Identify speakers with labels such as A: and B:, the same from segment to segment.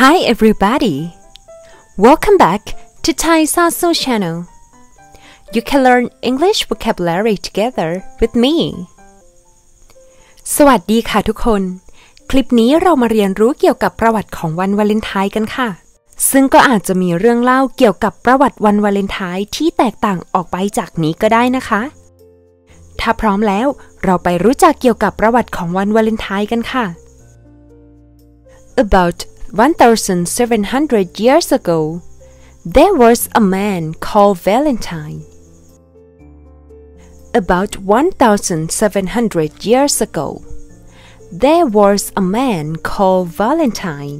A: Hi everybody! Welcome back to Taii-SaSu channel. You can learn English vocabulary together with me. สวัสดีค่ะทุกคน คลิปนี้เรามาเรียนรู้เกี่ยวกับประวัติของวันวาเลนไทน์กันค่ะ ซึ่งก็อาจจะมีเรื่องเล่าเกี่ยวกับประวัติวันวาเลนไทน์ที่แตกต่างออกไปจากนี้ก็ได้นะคะ ถ้าพร้อมแล้วเราไปรู้จักเกี่ยวกับประวัติของวันวาเลนไทน์กันค่ะ About 1,700 years ago, there was a man called Valentine. About 1,700 years ago, there was a man called Valentine.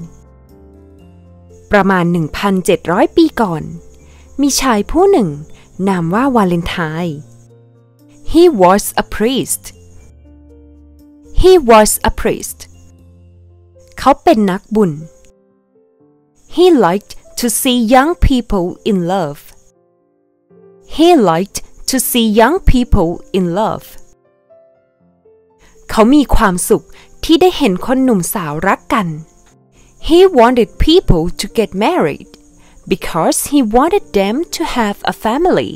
A: ประมาณ 1,700 ปีก่อนมีชายผู้หนึ่งนามว่าวาเลนไทน์ He was a priest. He was a priest. เขาเป็นนักบุญ He liked to see young people in love. He liked to see young people in love. เขามีความสุขที่ได้เห็นคนหนุ่มสาวรักกัน He wanted people to get married because he wanted them to have a family.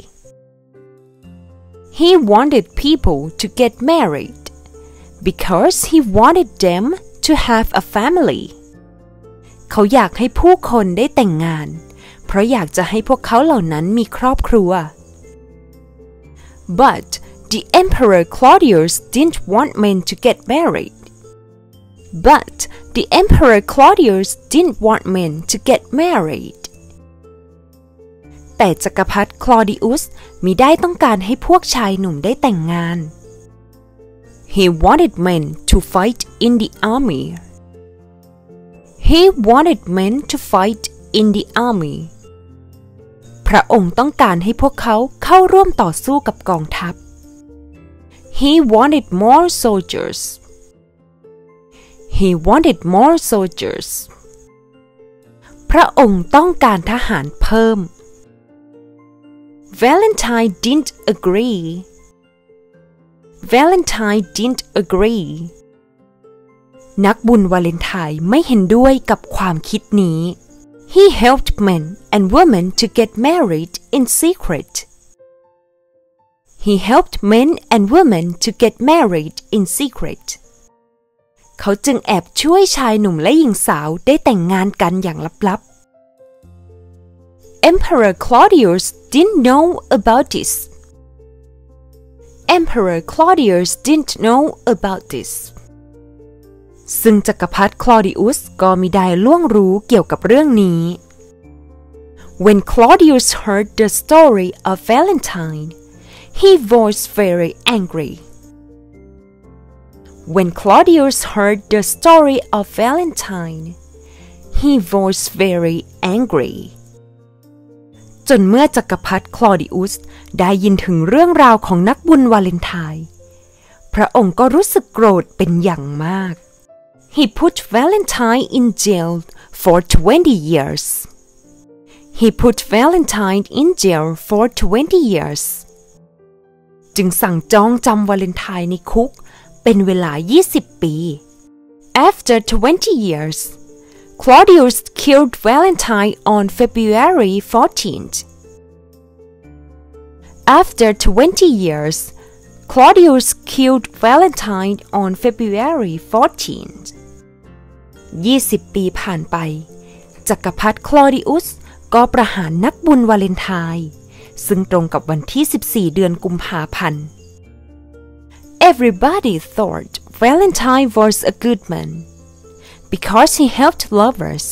A: He wanted people to get married because he wanted them to have a family. เขาอยากให้ผู้คนได้แต่งงานเพราะอยากจะให้พวกเขาเหล่านั้นมีครอบครัว But the Emperor Claudius didn't want men to get married. But the Emperor Claudius didn't want men to get married. แต่จักรพรรดิคลอดิอุสมิได้ต้องการให้พวกชายหนุ่มได้แต่งงาน He wanted men to fight in the army. He wanted men to fight in the army. พระองค์ต้องการให้พวกเขาเข้าร่วมต่อสู้กับกองทัพ He wanted more soldiers. He wanted more soldiers. พระองค์ต้องการทหารเพิ่ม Valentine didn't agree. Valentine didn't agree. นักบุญวาเลนไทน์ไม่เห็นด้วยกับความคิดนี้ He helped men and women to get married in secret. He helped men and women to get married in secret. เขาจึงแอบช่วยชายหนุ่มและหญิงสาวได้แต่งงานกันอย่างลับๆ Emperor Claudius didn't know about this. Emperor Claudius didn't know about this. ซึ่งจักรพรรดิคลอดิอุสก็มิได้ล่วงรู้เกี่ยวกับเรื่องนี้ When Claudius heard the story of Valentine, he was very angry. When Claudius heard the story of Valentine, he was very angry. จนเมื่อจักรพรรดิคลอดิอุสได้ยินถึงเรื่องราวของนักบุญวาเลนไทน์พระองค์ก็รู้สึกโกรธเป็นอย่างมากHe put Valentine in jail for 20 years. He put Valentine in jail for 20 years. จึงสั่งจองจำวาเลนไทน์ในคุกเป็นเวลา 20 ปี After 20 years, Claudius killed Valentine on February 14th. After 20 years, Claudius killed Valentine on February 14th. 20 ปีผ่านไปจักรพรรดิคลอดิอุสก็ประหารนักบุญวาเลนไทน์ซึ่งตรงกับวันที่ 14 เดือนกุมภาพันธ์ Everybody thought Valentine was a good man because he helped lovers.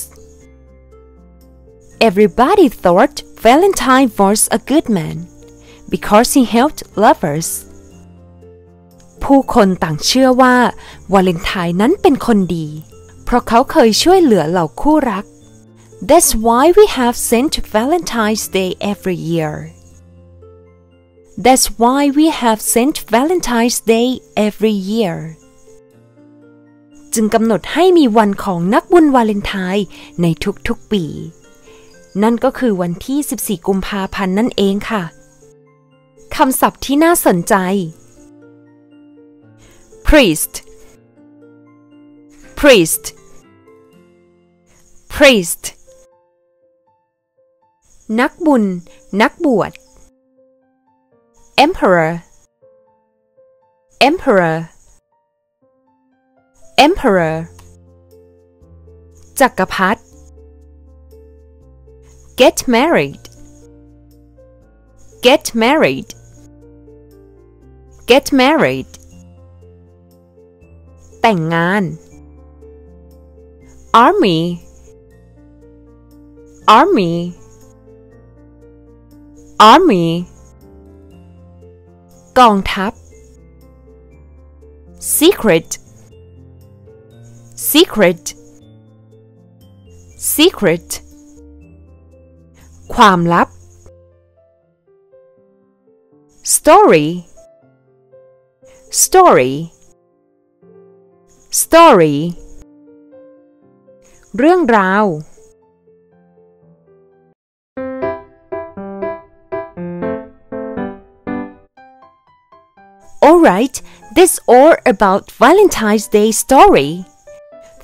A: Everybody thought Valentine was a good man because he helped lovers. ผู้คนต่างเชื่อว่าวาเลนไทน์นั้นเป็นคนดีเพราะเขาเคยช่วยเหลือเหล่าคู่รัก That's why we have Saint Valentine's Day every year. That's why we have Saint Valentine's Day every year. จึงกำหนดให้มีวันของนักบุญวาเลนไทน์ในทุกๆปีนั่นก็คือวันที่ 14 กุมภาพันธ์นั่นเองค่ะคำศัพท์ที่น่าสนใจ Priest priest priest นักบุญนักบวช emperor emperor emperor จักรพรรดิ get married get married get married แต่งงาน army army army กองทัพ secret secret secret ความลับ story story story เรื่องราว Alright, that's all about Valentine's Day story.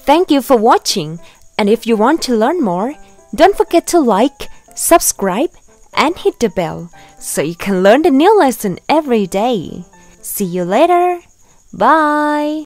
A: Thank you for watching, and if you want to learn more, don't forget to like, subscribe, and hit the bell so you can learn the new lesson every day. See you later. Bye.